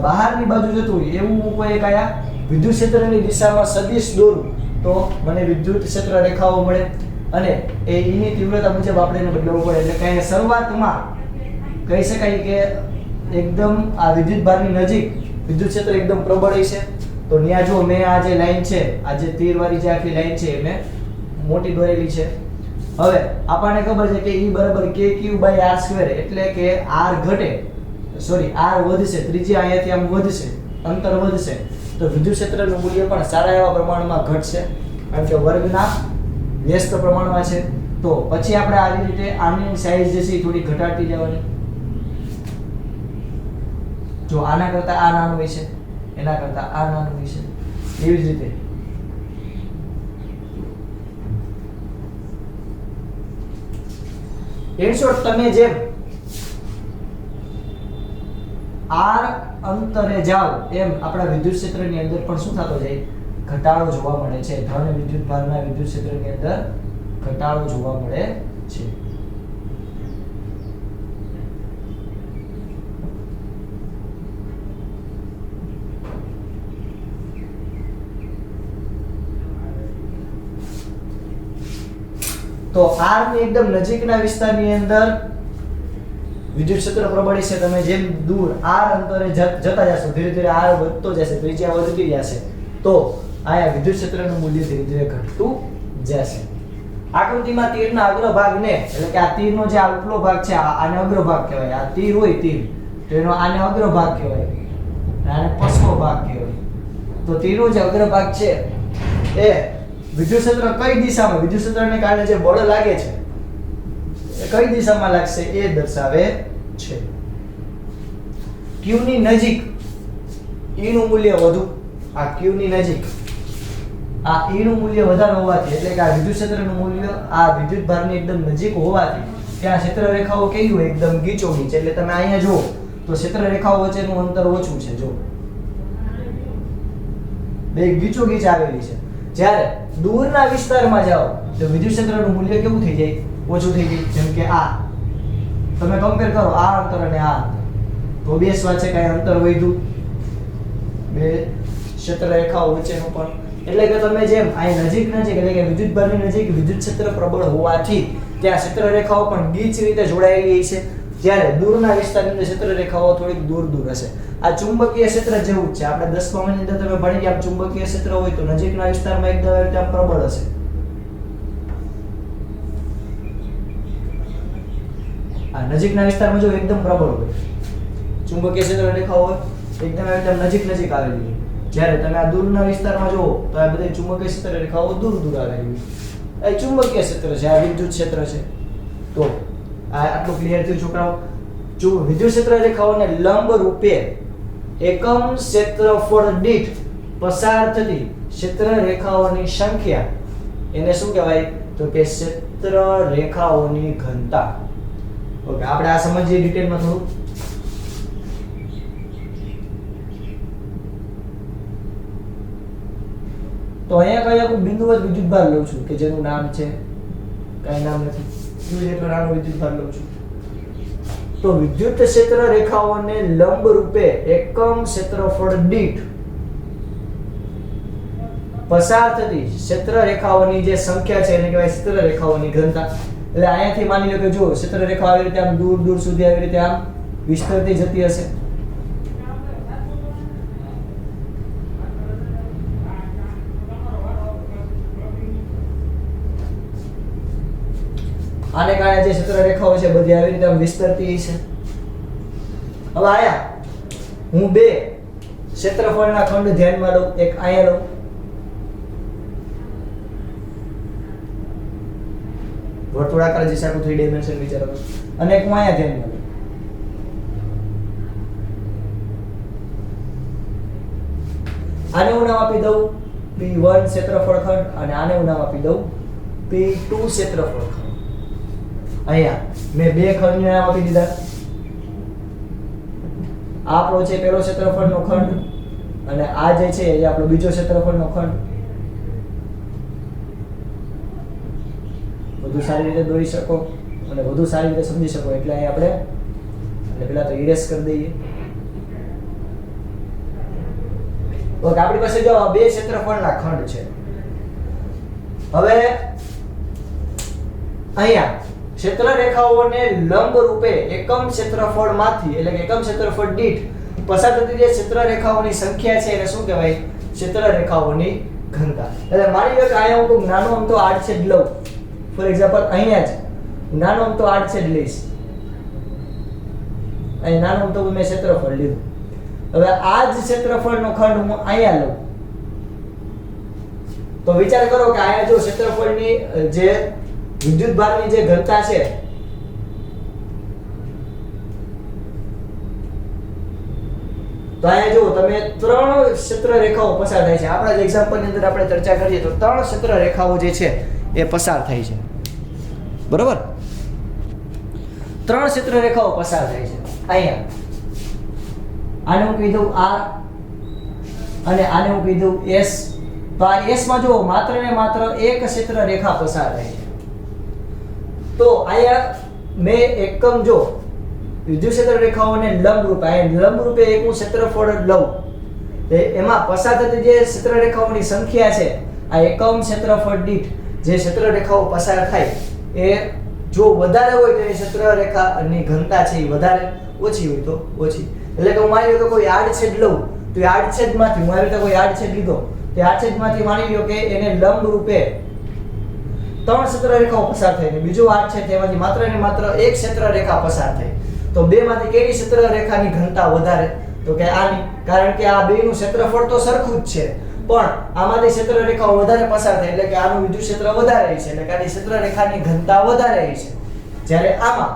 બહારની બાજુ જતું હોય એવું હું કોઈ એક આયા વિદ્યુત ક્ષેત્રની દિશામાં સદિશ દોરું તો મને વિદ્યુત ક્ષેત્ર રેખાઓ મળે. અને એ એની તીવ્રતા મુજબ આપણે એને બદલવું પડે. એટલે કે શરૂઆતમાં કહી શકાય કે એકદમ આ વિદ્યુત ભારની નજીક વિદ્યુત ક્ષેત્ર એકદમ પ્રબળ છે. તો ત્યાં જો મેં આ જે લાઈન છે, આ જે તીરવાળી જે આખી લાઈન છે એ મેં મોટી દોરેલી છે. હવે આપણને ખબર છે કે E બરાબર kq/r², એટલે કે r ઘટે, સોરી r વધશે, ત્રિજ્યા અહીંયાથી આમ વધશે, અંતર વધશે તો વિદ્યુત ક્ષેત્રનું મૂલ્ય પણ સારા એવા પ્રમાણમાં ઘટશે, કારણ કે વર્ગના વ્યસ્ત પ્રમાણમાં છે. તો પછી આપણે આવી રીતે આની સાઈઝ જે છે એ થોડી ઘટાડતી જવાની. જો આના કરતા આ નાનું હોય છે, એના કરતા આ નાનું હોય છે, એવી જ રીતે ઇન શોર્ટ તમે જેમ r અંતરે જાઓ એમ આપણા વિદ્યુત ક્ષેત્રની અંદર પણ શું થતો જાય? ઘટાડો જોવા મળે છે. ધન વિદ્યુત ભારના વિદ્યુત ક્ષેત્રની અંદર ઘટાડો જોવા મળે છે. તો r ની એકદમ નજીકના વિસ્તારની અંદર વિદ્યુત ક્ષેત્ર પ્રબળ છે. તમે જેમ દૂર r અંતરે જતા જશો ધીરે ધીરે r વધતો જશે, ત્રિજ્યા વધતી જશે, તો આયા વિદ્યુત ક્ષેત્રનું મૂલ્ય ધીરે ધીરે ઘટતું જશે. આકૃતિમાં તીરના અગ્રભાગને, એટલે કે આ તીરનો જે આ ઉપલો ભાગ છે આને અગ્રભાગ કહેવાય. આ તીર હોય તીર તો એનો આને અગ્રભાગ કહેવાય, આને પછવો ભાગ કહેવાય. તો તીરનો જે અગ્રભાગ છે એ વિદ્યુત ક્ષેત્ર કઈ દિશામાં, વિદ્યુત ક્ષેત્રને કારણે જે બળ લાગે છે એ કઈ દિશામાં લાગશે એ દર્શાવે છે. Q ની નજીક E નું મૂલ્ય વધુ, આ Q ની નજીક આ E નું મૂલ્ય વધારે હોવાથી, એટલે કે આ વિદ્યુત ક્ષેત્રનું મૂલ્ય આ વિદ્યુત ભારની એકદમ નજીક હોવાથી ત્યાં ક્ષેત્ર રેખાઓ કેવી હોય? એકદમ ગીચોગીચ. એટલે તમે અહીંયા જુઓ તો ક્ષેત્ર રેખાઓ વચ્ચેનું અંતર ઓછું છે. જો બે ગીચોગીચ આવેલી છે. જ્યારે દૂરના વિસ્તારમાં જાઓ તો વિદ્યુત ક્ષેત્રનું મૂલ્ય કેવું થઈ જાય? ઓછું થઈ જાય. જેમ કે આ તમે કમ્પેર કરો આ અંતર અને આ અંતર, તો બે સ્વાદ છે કઈ અંતર વધ્યું બે ક્ષેત્ર રેખાઓ વચ્ચેનું પણ. એટલે કે તમે જેમ અહીં નજીક એટલે કે વિદ્યુત ભારની નજીક વિદ્યુત ક્ષેત્ર પ્રબળ હોવાથી ત્યાં ક્ષેત્ર રેખાઓ પણ ગીચ રીતે જોડાયેલી છે, જ્યારે દૂરના વિસ્તારની અંદર ક્ષેત્ર રેખાઓ થોડીક દૂર દૂર હશે. આ ચુંબકીય ક્ષેત્ર જેવું જ છે. આપણે 10મા મહિનાની અંદર તમે ભણી ગયા ચુંબકીય ક્ષેત્ર હોય તો નજીકના વિસ્તારમાં એકદમ પ્રબળ હશે. આ નજીકના વિસ્તારમાં જો એકદમ પ્રબળ હોય ચુંબકીય ક્ષેત્ર રેખાઓ હોય એકદમ નજીક આવેલી હોય. જ્યારે તમે આ દૂરના વિસ્તારમાં જુઓ તો આ બધી ચુંબકીય ક્ષેત્ર રેખાઓ દૂર આવેલી હોય. આ ચુંબકીય ક્ષેત્ર છે, આ વિદ્યુત ક્ષેત્ર છે. તો આ આટલું ક્લિયર થયું છોકરાઓ? જો વિદ્યુત ક્ષેત્ર રેખાઓને લંબ રૂપે એકમ ક્ષેત્રફળ દીઠ પસાર થતી ક્ષેત્ર રેખાઓની સંખ્યા એને શું કહેવાય? તો કે ક્ષેત્ર રેખાઓની ઘનતા. ઓકે, આપણે આ સમજીએ ડિટેલમાં થોડું. તો અહીંયા કઈ એક બિંદુવત વિદ્યુત ભાર લઉં છું કે જેનું નામ છે, કઈ નામ નથી, એટલો નાનો વિદ્યુત ભાર લઉં છું. તો વિદ્યુત ક્ષેત્ર રેખાઓને લંબ રૂપે એકમ ક્ષેત્રફળ દીઠ પસાર થતી ક્ષેત્ર રેખાઓની જે સંખ્યા છે એને કહેવાય ક્ષેત્ર રેખાઓની ઘનતા. એટલે અહીંયાથી માની લો કે જો ક્ષેત્ર રેખા આવી રીતે આમ દૂર દૂર સુધી આવી રીતે આમ વિસ્તરતી જતી હશે. આને કારણે જે ક્ષેત્ર રેખાઓ છે બધી આવી રીતે વિસ્તરતી છે. હવે આયા હું બે ક્ષેત્રફળના ખંડ ધ્યાનમાં લઉં, એક અહીંયા લઉં, વર્તુળાકાર જે સારું 3 ડાયમેન્શન વિચારો, અને એક હું અહીંયા ધ્યાનમાં લઉં. આને હું નામ આપી દઉં P1 ક્ષેત્રફળ ખંડ અને આને હું નામ આપી દઉં P2 ક્ષેત્રફળ ખંડ. અહીંયા મેં બે ખંડને નામ આપી દીધા. આ આપણો છે પહેલો ક્ષેત્રફળનો ખંડ અને આ જે છે એ આપણો બીજો ક્ષેત્રફળનો ખંડ. વધુ સારી રીતે દોરી શકો અને વધુ સારી રીતે સમજી શકો એટલે અહીં આપણે અને પહેલા તો ઇરેઝ કરી દઈએ. ઓકે, આપણી પાસે જો બે ક્ષેત્રફળના ખંડ છે. હવે અહીંયા ક્ષેત્ર રેખાઓને લંબ રૂપે એકમ ક્ષેત્રફળમાંથી એટલે કે એકમ ક્ષેત્રફળ દીઠ પસાર થતી જે ક્ષેત્ર રેખાઓની સંખ્યા છે એને શું કહેવાય? ક્ષેત્ર રેખાઓની ઘનતા. એટલે માની લો કે અહીંયા હું નાનો અમથો આડછેદ લઉં. ફોર એક્ઝામ્પલ અહીંયા જ નાનો અમથો આડછેદ લઈશ. અહીં નાનો અમથો મેં ક્ષેત્રફળ લીધું. હવે આ જ ક્ષેત્રફળનો ખંડ હું અહીંયા લઉં તો વિચાર કરો કે અહીંયા જો ક્ષેત્રફળની જે વિદ્યુતભારની જે ઘનતા છે તો અહીંયા જો તમે ત્રણ ક્ષેત્ર રેખાઓ પસાર થાય છે. આપણા જ એક્ઝામ્પલની અંદર આપણે ચર્ચા કરીએ તો ત્રણ ક્ષેત્ર રેખાઓ જે છે એ પસાર થાય છે. બરોબર? ત્રણ ક્ષેત્ર રેખાઓ પસાર થાય છે અહીંયા. આને હું કહી દઉં R અને આને હું કહી દઉં S. તો આ S માં જો માત્ર ને માત્ર એક ક્ષેત્ર રેખા પસાર થાય છે. તો અહીંયા મેં એકમ જો વિદ્યુત ક્ષેત્ર રેખાઓને લંબ રૂપે લંબ રૂપે એક હું ક્ષેત્રફળ લઉં તો એમાં પસાર થતી જે ક્ષેત્ર રેખાઓની સંખ્યા છે આ એકમ ક્ષેત્રફળ દીઠ જે ક્ષેત્ર રેખાઓ પસાર થાય એ જો વધારે હોય તો એ ક્ષેત્ર રેખાની ઘનતા છે એ વધારે, ઓછી હોય તો ઓછી. એટલે કે હું માની લો કે કોઈ આડછેદ લઉં તો એ આડછેદમાંથી હું આવી રીતે કોઈ આડછેદ લીધો તે આડછેદમાંથી માની લો કે એને લંબ રૂપે ત્રણ ક્ષેત્ર રેખાઓ પસાર થાય ને બીજો આડછેદ તેમાંથી માત્ર ને માત્ર એક ક્ષેત્ર રેખા પસાર થાય તો બેમાંથી કેવી ક્ષેત્ર રેખાની ઘનતા વધારે? તો કે આની. કારણ કે આ બેનું ક્ષેત્રફળ તો સરખું જ છે પણ આમાંથી ક્ષેત્ર રેખાઓ વધારે પસાર થાય એટલે કે આનું વિદ્યુત ક્ષેત્ર વધારે છે એટલે કે આની ક્ષેત્ર રેખાની ઘનતા વધારે છે. જ્યારે આમાં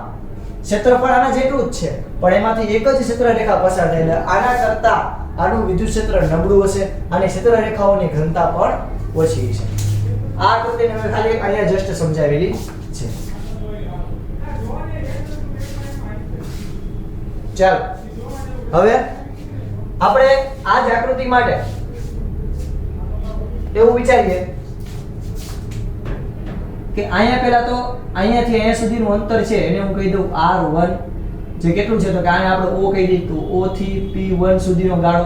ક્ષેત્રફળ આના જેટલું જ છે પણ એમાંથી એક જ ક્ષેત્ર રેખા પસાર થાય એટલે આના કરતા આનું વિદ્યુત ક્ષેત્ર નબળું હશે. આની ક્ષેત્ર રેખાઓની ઘનતા પણ ઓછી છે. આ આકૃતિને મેં ખાલી અહીંયા જસ્ટ સમજાવેલી છે. ચાલો હવે આપણે આ જ આકૃતિ માટે એવું વિચારીએ કે અહીંયા પહેલા તો અહીંયાથી અહીંયા સુધીનું અંતર છે એને હું કહી દઉં R1 જે કેટલું છે તો કે આને આપણે O કહી દઈએ તો O થી P1 સુધીનો ગાળો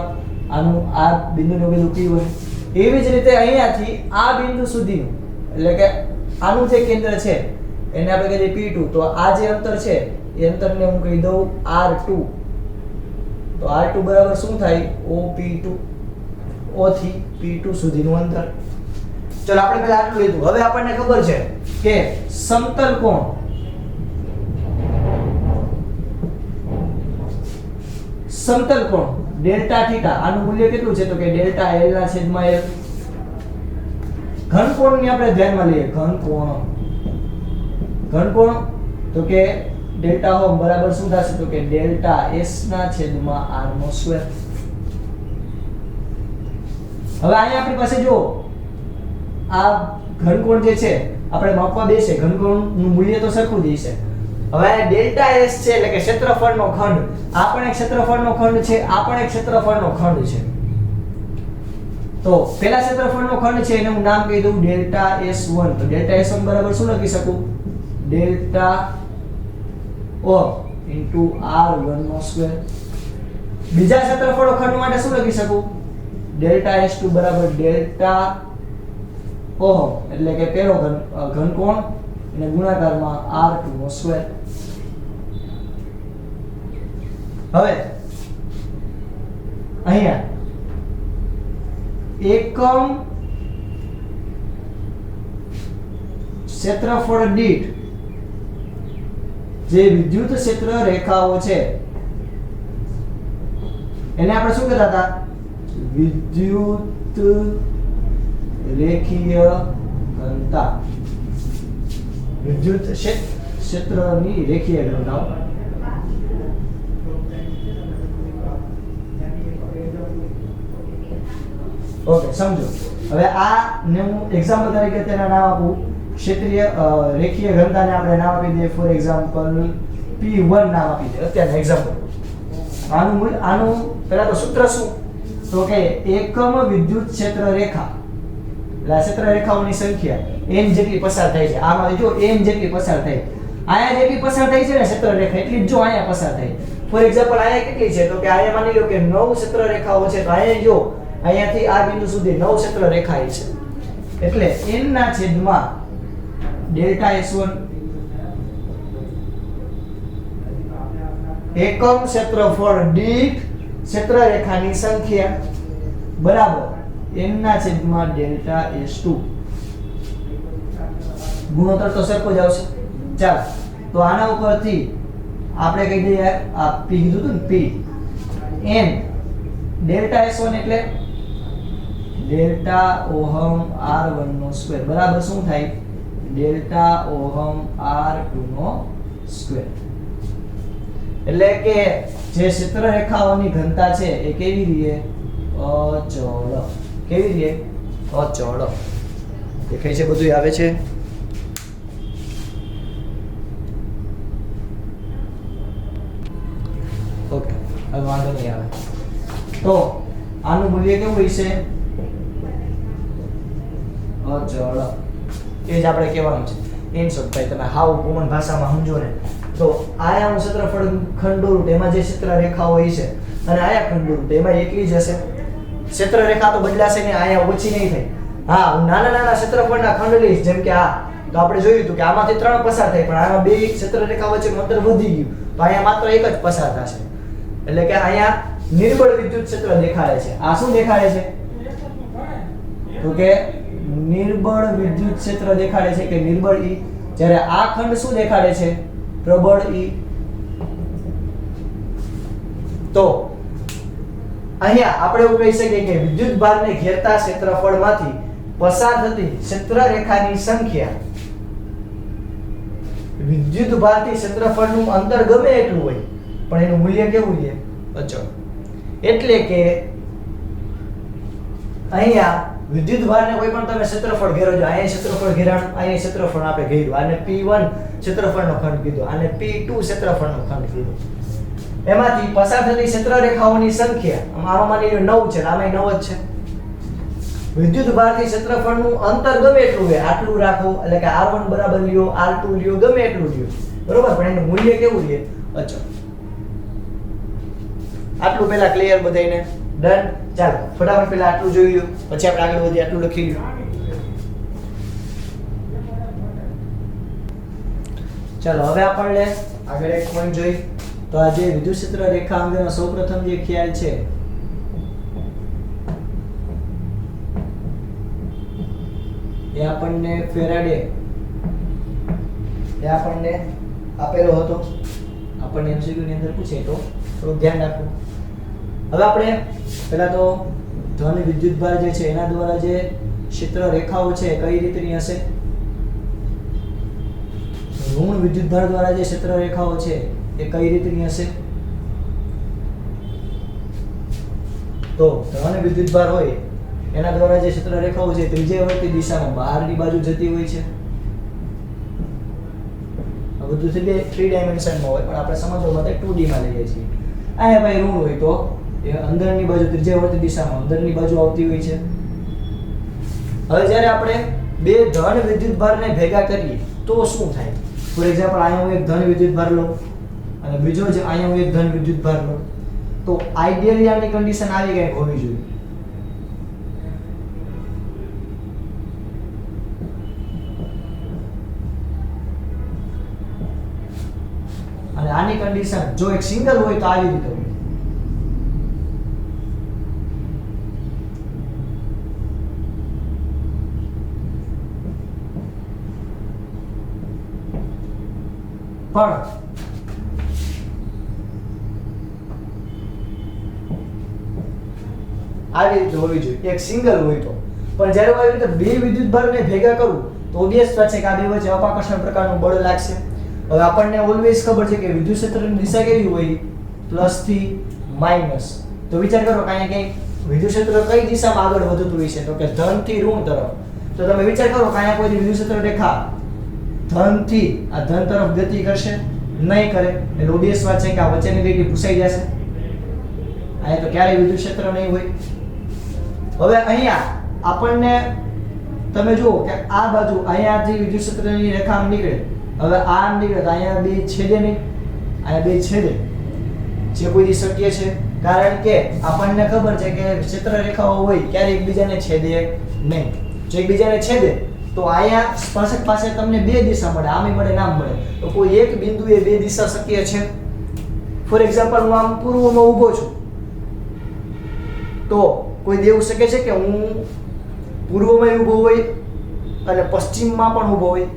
આનું આ બિંદુને કીધું P1. એવી જ રીતે અહીંયાથી આ બિંદુ સુધીનું એટલે કે આનું જે કેન્દ્ર છે એને આપણે કહીએ P2 તો આ જે અંતર છે એ અંતરને હું કહી દઉં R2. તો R2 બરાબર શું થાય? OP2 O થી P2 સુધીનું અંતર. ચલો આપણે પહેલા આટલું લીધું. હવે આપણને ખબર છે કે સમતલ કોણ ડેલ્ટા થીટા આનું મૂલ્ય કેટલું છે તો કે ડેલ્ટા L ના છેદમાં L. ઘનકોણની આપણે ધ્યાનમાં લઈએ. ઘનકોણ તો કે ડેલ્ટા હોમ બરાબર શું થશે તો કે ડેલ્ટા S ના છેદમાં R નો સ્ક્વેર. હવે અહીંયા આપણી પાસે જો આ ઘનકોણ જે છે આપણે માપવા બેસે ઘનકોણનું મૂલ્ય તો સરખું જ છે. હવે ડેલ્ટા S છે એટલે કે ક્ષેત્રફળનો ખંડ. આ પણ એક ક્ષેત્રફળનો ખંડ છે, આ પણ એક ક્ષેત્રફળનો ખંડ છે. તો પહેલા ક્ષેત્રફળનો ખંડ છે એને હું નામ કહી દઉં ડેલ્ટા S1. તો ડેલ્ટા S1 બરાબર શું લખી શકું? ડેલ્ટા O into R1 નો સ્ક્વેર. બીજા ક્ષેત્રફળનો ખંડ માટે શું લખી શકું? ડેલ્ટા S2 બરાબર ડેલ્ટા O એટલે કે પેલો ઘનકોણ અને ગુણાકારમાં R2 નો સ્ક્વેર. હવે અહીંયા એકમ ક્ષેત્રફળ દીઠ જે વિદ્યુત ક્ષેત્ર રેખાઓ છે એને આપણે શું કહેતા હતા? વિદ્યુત રેખીય ઘનતા. વિદ્યુત ક્ષેત્રની રેખીય ઘનતા. ઓકે, સમજો. હવે આ ને હું એક્ઝામ્પલ તરીકે તેના નામ આપું. ક્ષેત્રીય રેખીય ઘનતાને આપણે નામ આપી દઈએ ફોર એક્ઝામ્પલ P1 નામ આપી દઈએ અત્યારના એક્ઝામ્પલ. આનું પહેલા તો સૂત્ર શું? તો કે એકમ વિદ્યુત ક્ષેત્ર રેખા, એટલે આ ક્ષેત્ર રેખાઓની સંખ્યા n જેટલી પસાર થાય છે. આમાં જો n જેટલી પસાર થાય, આયા જેટલી પસાર થાય છે ને ક્ષેત્ર રેખા, એટલી જ જો આયા પસાર થાય. ફોર એક્ઝામ્પલ આયા કેટલી છે? તો કે આયા માની લો કે 9 ક્ષેત્ર રેખાઓ છે. તો આયા જો અહીંયાથી આ બિંદુ સુધી 9 ક્ષેત્ર રેખાઓ છે. એટલે n ના છેદમાં ડેલ્ટા S1 એકમ ક્ષેત્રફળ દીઠ ક્ષેત્ર રેખાની સંખ્યા બરાબર n ના છેદમાં ડેલ્ટા S2. ગુણોત્તર તો સરખો જ આવશે. ચાલો, તો આના ઉપરથી આપણે કહી દઈએ આ p કીધું હતું ને, p n ડેલ્ટા S1 એટલે ડેલ્ટા ઓહમ R1 નો સ્ક્વેર બરાબર શું થાય? ડેલ્ટા ઓહમ R2 નો સ્ક્વેર. એટલે કે જે ક્ષેત્ર રેખાઓની ઘનતા છે એ કેવી રીતે? અચળ. કેવી રીતે? અચળ. દેખાય છે? બધું આવે છે? ઓકે, હવે વાંધો નહીં આવે. તો આનું મૂલ્ય કેવું હશે? અચળ. એ જ આપણે કહેવાનું છે. એન શોધ ભાઈ, તમે હાવ કોમન ભાષામાં સમજો ને તો આયાનું ક્ષેત્રફળ ખંડોરૂપ એમાં જે ક્ષેત્ર રેખા હોય છે અને આયા ખંડોરૂપ એમાં એકલી જ હશે. ક્ષેત્ર રેખા તો બદલાશે ને, આયા ઓછી નહીં થાય. હા, હું નાના નાના ક્ષેત્રફળના ખંડ લઈશ, જેમ કે આ તો આપણે જોયું હતું કે આમાંથી 3 પસાર થાય, પણ આમાં 2 ક્ષેત્ર રેખા વચ્ચેનું અંતર વધી ગયું, તો અહીંયા માત્ર એક જ પસાર થશે. એટલે કે અહીંયા નિર્બળ વિદ્યુત ક્ષેત્ર દેખાડે છે. આ શું દેખાડે છે? તો કે નિર્બળ વિદ્યુત ક્ષેત્ર દેખાડે છે કે નિર્બળ E. જ્યારે આ ખંડ શું દેખાડે છે? પ્રબળ E. તો અહીંયા આપણે એવું કહી શકીએ કે વિદ્યુત ભારને ઘેરતા ક્ષેત્રફળમાંથી પસાર થતી ક્ષેત્ર રેખાની સંખ્યા વિદ્યુત ભારથી ક્ષેત્રફળનું અંતર ગમે એટલું હોય પણ એનું મૂલ્ય કેવું છે? અચળ. એટલે કે અહીંયા વિદ્યુત ભારને કોઈ પણ તમે ક્ષેત્રફળ ઘેરો છો, અહીંયા ક્ષેત્રફળ ઘેરાણું, અહીંયા ક્ષેત્રફળ આપણે ઘેર્યું, આને P1 ક્ષેત્રફળનો ખંડ કીધો, આને P2 ક્ષેત્રફળનો ખંડ કીધો. એમાંથી પસાર થતી ક્ષેત્ર રેખાઓની સંખ્યા આમાં માની લો 9 છે, આમાંય 9 જ છે. વિદ્યુત ભારથી ક્ષેત્રફળનું અંતર ગમે એટલું હોય, આટલું રાખો, એટલે કે R1 બરાબર લ્યો, R2 લ્યો, ગમે એટલું લ્યો, બરોબર, પણ એનું મૂલ્ય કેવું છે? અચળ. આટલું પહેલા ક્લિયર બધાયને? ડન. ચાલો ફટાફટ પહેલા આટલું જોઈ લો, પછી આપણે આગળ વધીએ. આટલું લખી લ્યો. ચાલો હવે આપણે આગળ એક પોઈન્ટ જોઈ. તો આ જે વિદ્યુત ક્ષેત્ર રેખા અંગેનો સૌપ્રથમ જે ખ્યાલ છે એ આપણને ફેરાડે આપેલો હતો. આપણને એમસીક્યુ ની અંદર પૂછે તો થોડું ધ્યાન રાખવું. હવે આપણે પહેલા તો ધન વિદ્યુત ભાર જે છે એના દ્વારા જે ક્ષેત્ર રેખાઓ છે કઈ રીતની હશે? ઋણ વિદ્યુત ભાર દ્વારા જે ક્ષેત્ર રેખાઓ છે એ કઈ રીતની હશે? તો ધન વિદ્યુત ભાર હોય એના દ્વારા જે ક્ષેત્ર રેખાઓ છે ત્રિજ્યાવર્તી દિશામાં બહારની બાજુ જતી હોય છે. આ બધું 3 ડાયમેન્શનમાં હોય, પણ આપણે સમજવા માટે 2D માં લઈએ છીએ. આ ભાઈ ઋણ હોય તો એ અંદરની બાજુ ત્રિજ્યાવર્તી દિશામાં અંદરની બાજુ આવતી હોય છે. હવે જ્યારે આપણે બે ધન વિદ્યુત ભારને ભેગા કરીએ તો શું થાય? ફોર એક્ઝામ્પલ અહીંયા હું એક ધન વિદ્યુત ભાર લઉં અને બીજો જ અહીંયા હું એક ધન વિદ્યુત ભાર લઉં, તો આઈડિયલી આની કન્ડિશન આવી કંઈક હોવી જોઈએ. અને આની કન્ડિશન જો એક સિંગલ હોય તો આવી રીતે હોય. પણ આવી રીતે હોવી જોઈએ, એક સિંગલ હોય તો. પણ જ્યારે હું આવી રીતે બે વિદ્યુતભારને ભેગા કરું તો ઓબ્વિયસ વાત છે કે આ બે વચ્ચે અપાકર્ષણ પ્રકારનું બળ લાગશે. હવે આપણને ઓલવેઝ ખબર છે કે વિદ્યુત ક્ષેત્રની દિશા કેવી હોય, પ્લસ થી માઇનસ. તો વિચાર કરો કે અહીંયા ક્યાંય વિદ્યુત ક્ષેત્ર કઈ દિશામાં આગળ વધતું હોય છે, તો કે ધન થી ઋણ તરફ. તો તમે વિચાર કરો કે અહીંયા કોઈ વિદ્યુત ક્ષેત્ર રેખા ધન થી આ ધન તરફ ગતિ કરશે, નહીં કરે, એટલે ઓબ્વિયસ વાત છે કે આ વચ્ચેની લીટી ભૂસાઈ જશે. અહીંયા તો ક્યારેય વિદ્યુત ક્ષેત્ર નહીં હોય. હવે અહીંયા આપણને તમે જુઓ કે આ બાજુ અહીંયાથી વિદ્યુત ક્ષેત્રની રેખા આમ નીકળે, હવે આમ નીકળે તો અહીંયા બે છેદે નહીં, અહીંયા બે છેદે, જે કોઈ શક્ય છે. કારણ કે આપણને ખબર છે કે ક્ષેત્ર રેખાઓ હોય ક્યારે એકબીજાને છેદે નહીં. જો એકબીજાને છેદે તો અહીંયા સ્પર્શક પાસે તમને બે દિશા મળે, આમ મળે નામ મળે. તો કોઈ એક બિંદુએ બે દિશા શક્ય છે. ફોર એક્ઝામ્પલ હું આમ પૂર્વમાં ઊભો છું તો કોઈ દેવું શકે છે કે હું પૂર્વમાં ઊભો હોય અને પશ્ચિમમાં પણ ઊભો હોય,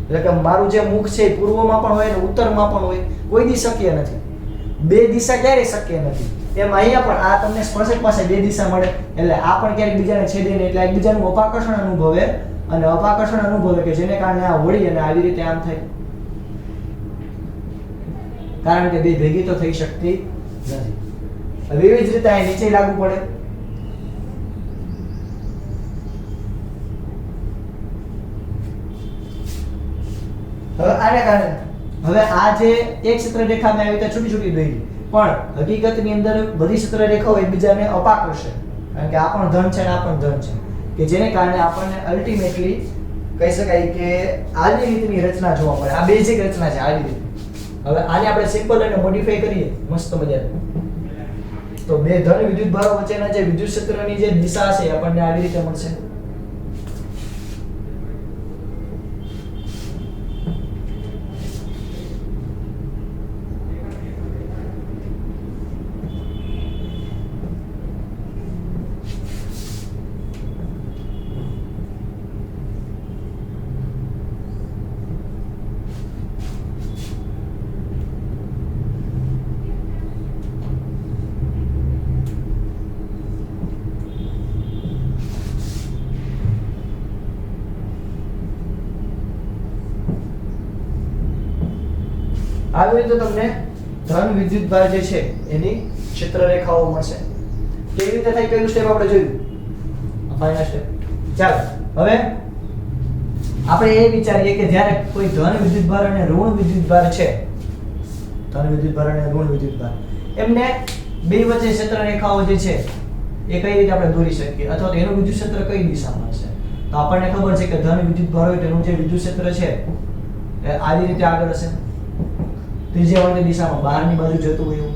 એટલે કે મારું જે મુખ છે પૂર્વમાં પણ હોય અને ઉત્તરમાં પણ હોય, કોઈ દી શક્ય નથી. બે દિશા ક્યારેય શક્ય નથી. એમ અહીંયા પણ આ તમને સ્પર્શક પાસે બે દિશા મળે, એટલે આ પણ ક્યારેક બીજાને છેદે નહીં, એટલે એકબીજાનું અપાકર્ષણ અનુભવે, અને અપાકર્ષણ અનુભવે કે જેને કારણે આ વળી અને આવી રીતે આમ થાય. કારણ કે બે ભેગી તો થઈ શકતી નથી. હવે એવી જ રીતે આ નીચે લાગુ પડે. હવે આને કારણે હવે આ જે એક ક્ષેત્ર રેખા મેં આવી રીતે છૂટી છૂટી દોરી, પણ હકીકતની અંદર બધી ક્ષેત્ર રેખાઓ એકબીજાને અપાકર્ષે, કારણ કે આ પણ ધન છે અને આ પણ ધન છે, કે જેને કારણે આપણને અલ્ટિમેટલી કહી શકાય કે આની રીતની રચના જોવા મળે. આ બેઝિક રચના છે આની રીતે. હવે આને આપણે સિમ્પલ અને મોડિફાઈ કરીએ મસ્ત મજાનું, તો બે ધન વિદ્યુત ભારો વચ્ચેના જે વિદ્યુત ક્ષેત્રની જે દિશા છે આપણને આવી રીતે મળશે. આવી રીતે તમને ધન વિદ્યુત ભાર જે છે એની ક્ષેત્ર રેખાઓ મળશે. કેવી રીતે થાય કયું સ્ટેપ આપણે જોયું, ફાઇનલ સ્ટેપ. ચાલો હવે આપણે એ વિચારીએ કે જ્યારે કોઈ ધન વિદ્યુત ભાર અને ઋણ વિદ્યુત ભાર છે, ધન વિદ્યુત ભાર અને ઋણ વિદ્યુત ભાર, એમને બે વચ્ચે ક્ષેત્ર રેખાઓ જે છે એ કઈ રીતે આપણે દોરી શકીએ, અથવા તો એનું વિદ્યુત ક્ષેત્ર કઈ દિશામાં હશે. તો આપણને ખબર છે કે ધન વિદ્યુત ભાર હોય તેનું જે વિદ્યુત ક્ષેત્ર છે એ આવી રીતે આગળ હશે, ત્રિજ્યાવર્તી દિશામાં બહારની બાજુ જતું હોય એવું.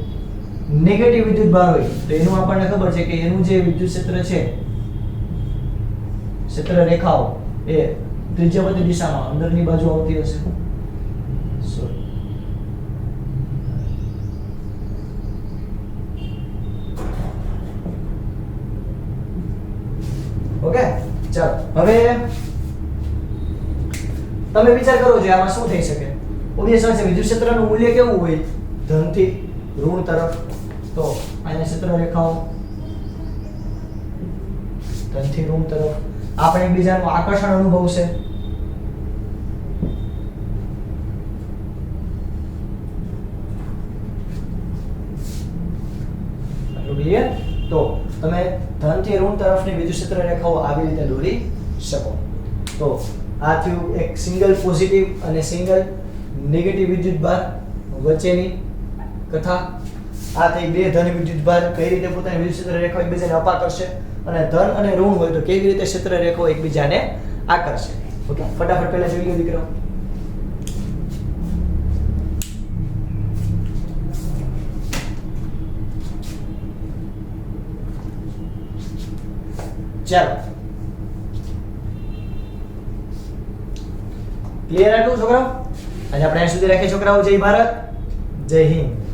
નેગેટિવ વિદ્યુત ભાર હોય તો એનું આપણને ખબર છે કે એનું જે વિદ્યુત ક્ષેત્ર છે, ક્ષેત્ર રેખાઓ એ ત્રિજ્યાવર્તી દિશામાં અંદરની બાજુ આવતી હશે. ઓકે, ચાલો હવે તમે વિચાર કરો છો આમાં શું થઈ શકે. ઓબ્વિયસ છે વિદ્યુત ક્ષેત્રનું મૂલ્ય કેવું હોય, ધન થી ઋણ તરફ. તો અહીંયા ક્ષેત્ર રેખાઓ ધન થી ઋણ તરફ, આપણે એકબીજાનું આકર્ષણ અનુભવશે. તો તમે ધન થી ઋણ તરફની વિદ્યુત ક્ષેત્ર રેખાઓ આવી રીતે દોરી શકો. તો આ થયું એક સિંગલ પોઝિટિવ અને સિંગલ નેગેટિવ વિદ્યુત ભાર વચ્ચેની કથા. આ થઈ બે ધન વિદ્યુત ભાર કઈ રીતે પોતાની વિદ્યુત ક્ષેત્ર રેખાઓ એકબીજાને અપાકર્ષે, અને ધન અને ઋણ હોય તો કેવી રીતે ક્ષેત્ર રેખાઓ એકબીજાને આકર્ષે. ઓકે, ફટાફટ પહેલા જોઈ લો દીકરો. ચાલો ક્લિયર આટલું છોકરાઓ? આજે આપણે અહીં સુધી રાખીએ છોકરાઓ. જય ભારત, જય હિન્દ.